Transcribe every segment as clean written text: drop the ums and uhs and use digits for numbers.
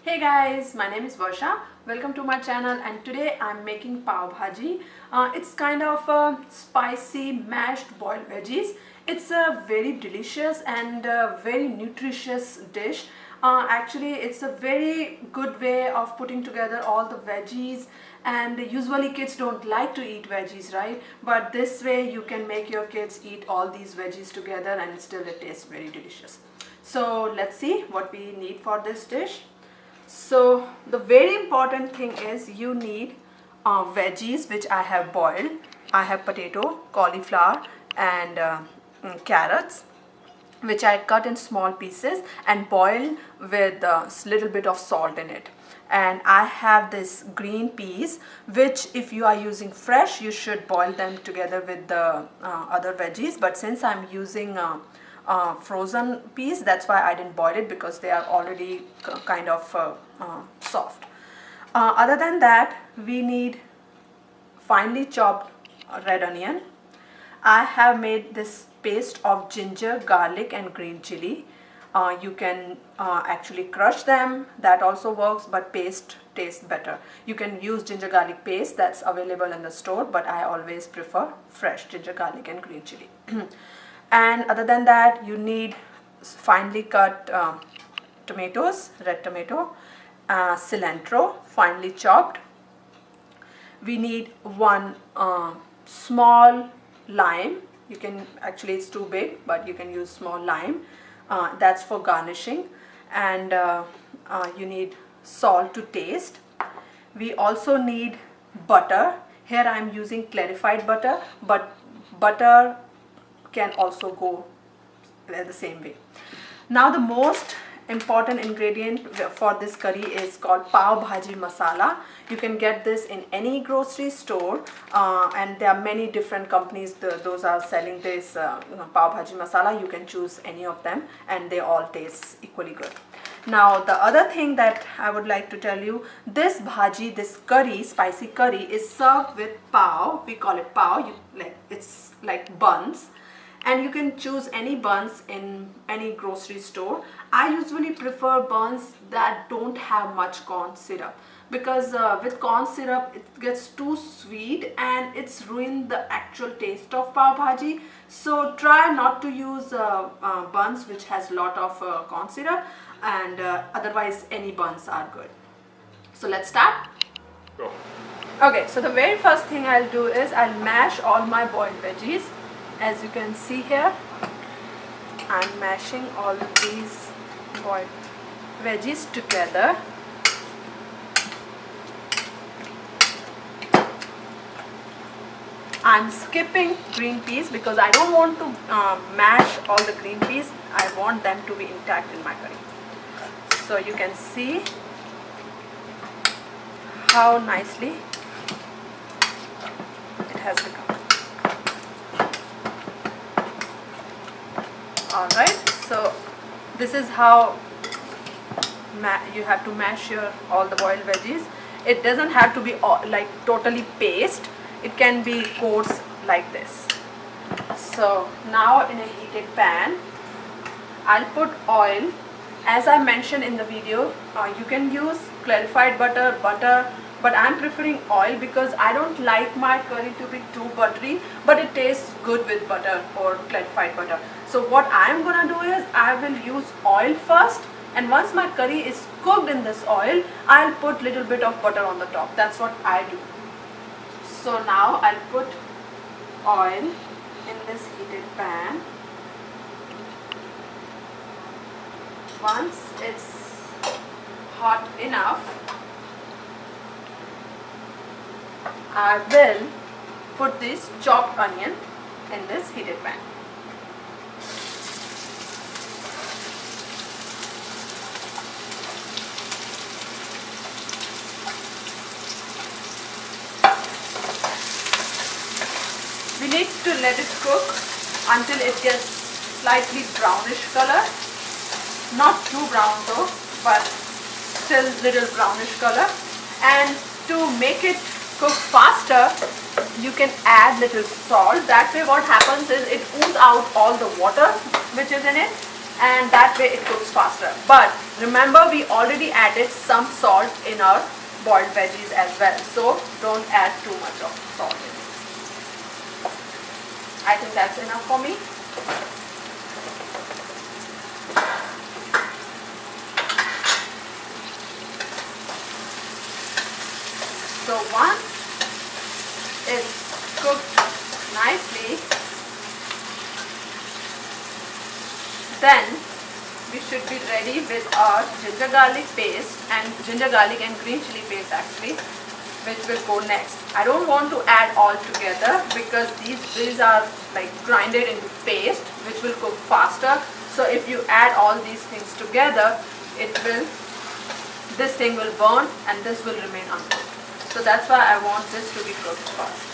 Hey guys, my name is Varsha. Welcome to my channel, and today I'm making Paav Bhaji. It's kind of a spicy mashed boiled veggies. It's a very delicious and very nutritious dish. Actually, it's a very good way of putting together all the veggies, and usually kids don't like to eat veggies, right? But this way you can make your kids eat all these veggies together and still it tastes very delicious. So let's see what we need for this dish. So the very important thing is you need veggies which I have boiled. I have potato, cauliflower and carrots which I cut in small pieces and boil with little bit of salt in it. And I have this green peas which if you are using fresh you should boil them together with the other veggies, but since I'm using frozen peas, that's why I didn't boil it, because they are already kind of soft. Other than that, we need finely chopped red onion. I have made this paste of ginger, garlic and green chili. You can actually crush them, that also works, but paste tastes better. You can use ginger garlic paste that's available in the store, but I always prefer fresh ginger garlic and green chili. And other than that, you need finely cut tomatoes, red tomato, cilantro, finely chopped. We need one small lime. You can actually, it's too big, but you can use small lime. That's for garnishing. And you need salt to taste. We also need butter. Here I am using clarified butter, but butter can also go the same way. Now the most important ingredient for this curry is called Paav Bhaji masala. You can get this in any grocery store, and there are many different companies those are selling this Paav Bhaji masala. You can choose any of them and they all taste equally good. Now the other thing that I would like to tell you, this bhaji, this curry, spicy curry, is served with pav. We call it pav. It's like buns. And you can choose any buns in any grocery store. I usually prefer buns that don't have much corn syrup, because with corn syrup it gets too sweet and it's ruined the actual taste of pav bhaji. So try not to use buns which has lot of corn syrup, and otherwise any buns are good. So let's start. Go. Okay, so the very first thing I'll do is I'll mash all my boiled veggies. As you can see here, I'm mashing all these boiled veggies together. I'm skipping green peas because I don't want to mash all the green peas. I want them to be intact in my curry. So you can see how nicely it has become. Alright, so this is how you have to mash all the boiled veggies. It doesn't have to be like totally paste. It can be coarse like this. So now in a heated pan, I'll put oil. As I mentioned in the video, you can use clarified butter, but I'm preferring oil because I don't like my curry to be too buttery, but it tastes good with butter or clarified butter. So what I'm gonna do is I will use oil first, and once my curry is cooked in this oil, I'll put little bit of butter on the top. That's what I do. So now I'll put oil in this heated pan. Once it's hot enough, I will put this chopped onion in this heated pan. We need to let it cook until it gets slightly brownish color. Not too brown though, but still little brownish color. And to make it cook faster, you can add little salt. That way what happens is it oozes out all the water which is in it, and that way it cooks faster. But remember, we already added some salt in our boiled veggies as well, so don't add too much of salt in. I think that's enough for me. So once it's cooked nicely, then we should be ready with our ginger garlic paste and ginger garlic and green chili paste actually, which will go next. I don't want to add all together because these are like grinded into paste, which will cook faster. So if you add all these things together, this thing will burn and this will remain uncooked. So that's why I want this to be cooked first.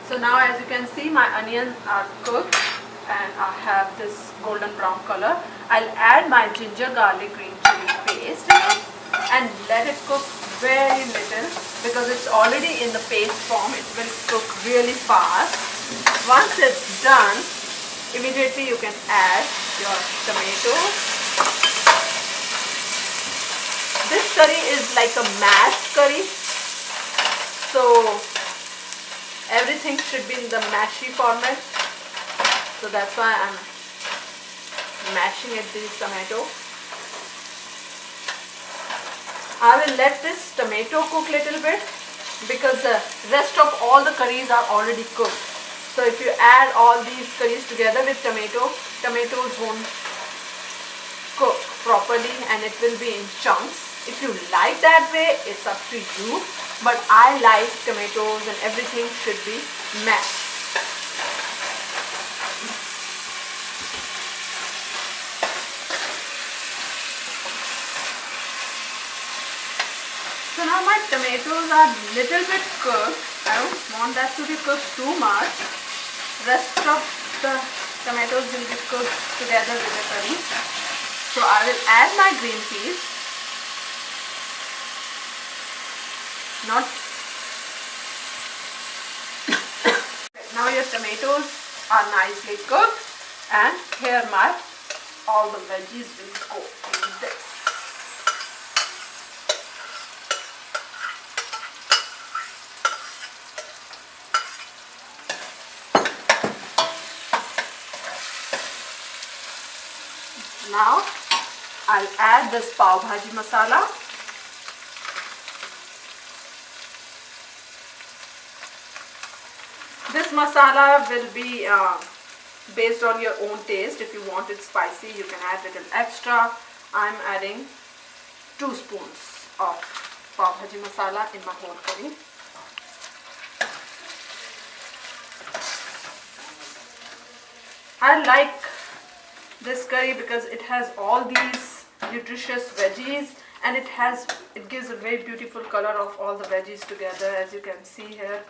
So now as you can see, my onions are cooked and I have this golden brown color. I'll add my ginger garlic green chili paste in it and let it cook very little because it's already in the paste form. It will cook really fast. Once it's done, immediately you can add your tomatoes. This curry is like a mashed curry, so everything should be in the mashy format. So that's why I'm mashing this tomato. I will let this tomato cook little bit because the rest of all the curries are already cooked. So if you add all these curries together with tomatoes won't cook properly and it will be in chunks. If you like that way, it's up to you. But I like tomatoes and everything should be mashed. So now my tomatoes are little bit cooked. I don't want that to be cooked too much. Rest of the tomatoes will be cooked together with the curry. So I will add my green peas. Now your tomatoes are nicely cooked and here all the veggies will go in this. Now I'll add this Paav Bhaji masala. This masala will be based on your own taste. If you want it spicy, you can add a little extra. I'm adding 2 spoons of Paav Bhaji masala in my whole curry. I like this curry because it has all these nutritious veggies and it gives a very beautiful color of all the veggies together, as you can see here.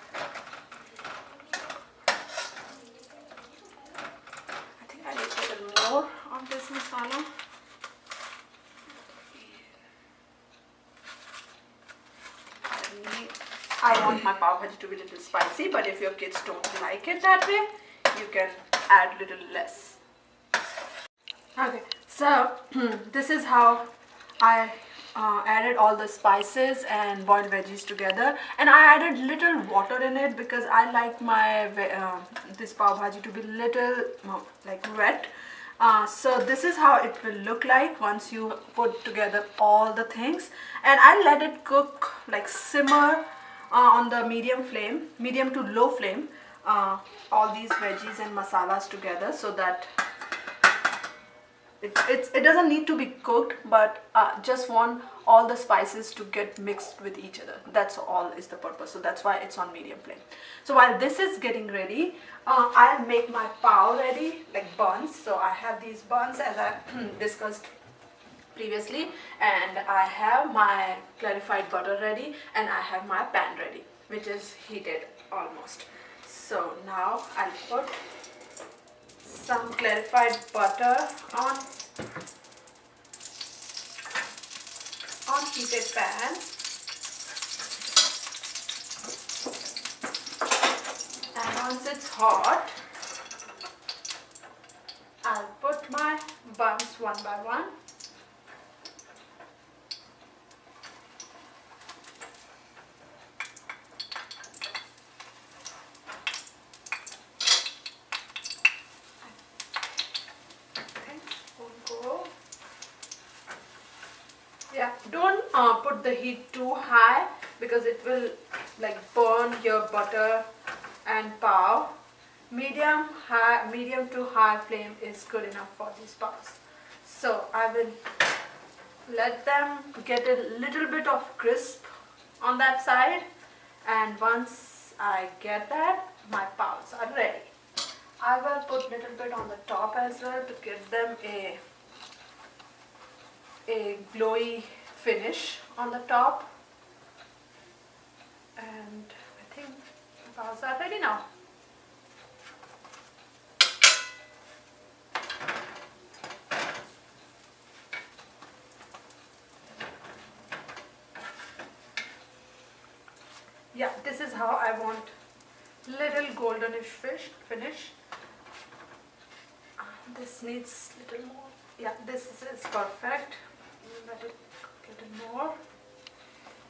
I think I need a little more of this masala. I want my Paav Bhaji to be a little spicy, but if your kids don't like it that way, you can add a little less. Okay, so this is how I added all the spices and boiled veggies together, and I added little water in it because I like my this Paav Bhaji to be little like wet. So this is how it will look like once you put together all the things, and I let it cook like simmer on the medium to low flame, all these veggies and masalas together, so that it doesn't need to be cooked, but just want all the spices to get mixed with each other. That's all is the purpose. So that's why it's on medium flame. So while this is getting ready, I'll make my pav ready, like buns. So I have these buns as I discussed previously, and I have my clarified butter ready, and I have my pan ready, which is heated almost. So now I'll put some clarified butter on heated pan. And once it's hot, I'll put my buns one by one. Yeah, don't put the heat too high because it will like burn your butter and pav. Medium to high flame is good enough for these pavs. So I will let them get a little bit of crisp on that side, and once I get that, my pavs are ready. I will put little bit on the top as well to give them a glowy finish on the top, and I think the pavs are ready now. Yeah, this is how I want little goldenish finish. This needs little more. Yeah, this is perfect. Let it get little more.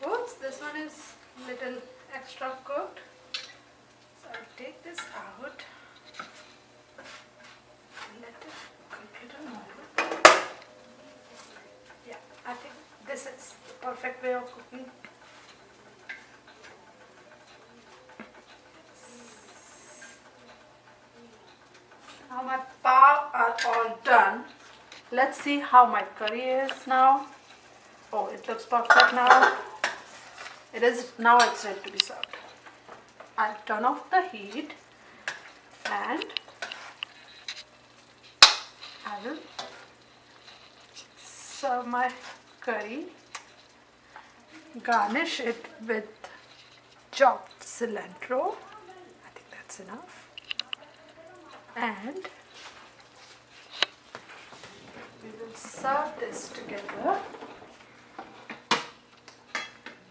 Oops, this one is little extra cooked. So I'll take this out. Let it cook a little more. Yeah, I think this is the perfect way of cooking. Now my pav are all done. Let's see how my curry is now. Oh, it looks perfect now. It is now. It's ready to be served. I'll turn off the heat and I will serve my curry. Garnish it with chopped cilantro. I think that's enough. And we will serve this together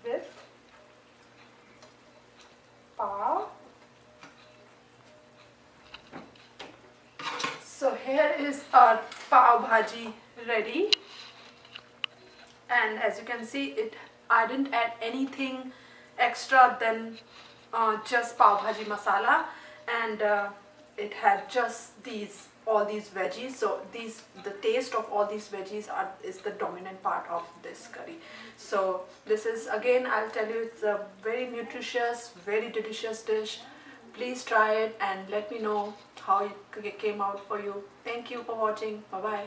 with pav. So here is our pav bhaji ready, and as you can see, I didn't add anything extra than just pav bhaji masala, and it had just all these veggies. So the taste of all these veggies is the dominant part of this curry. So this is, again, I'll tell you, it's a very nutritious, very delicious dish. Please try it and let me know how it came out for you. Thank you for watching. Bye bye.